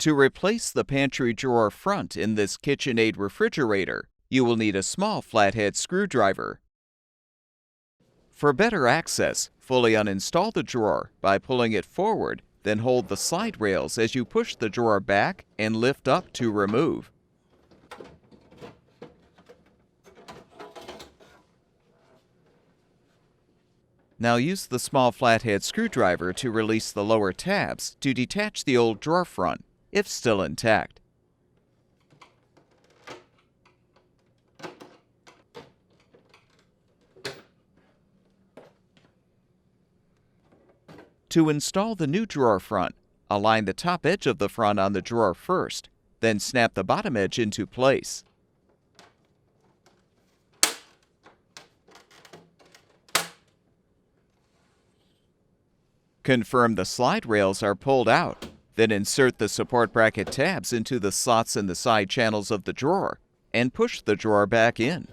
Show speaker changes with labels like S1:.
S1: To replace the pantry drawer front in this KitchenAid refrigerator, you will need a small flathead screwdriver. For better access, fully uninstall the drawer by pulling it forward, then hold the slide rails as you push the drawer back and lift up to remove. Now use the small flathead screwdriver to release the lower tabs to detach the old drawer front, if still intact. To install the new drawer front, align the top edge of the front on the drawer first, then snap the bottom edge into place. Confirm the slide rails are pulled out, then insert the support bracket tabs into the slots in the side channels of the drawer and push the drawer back in.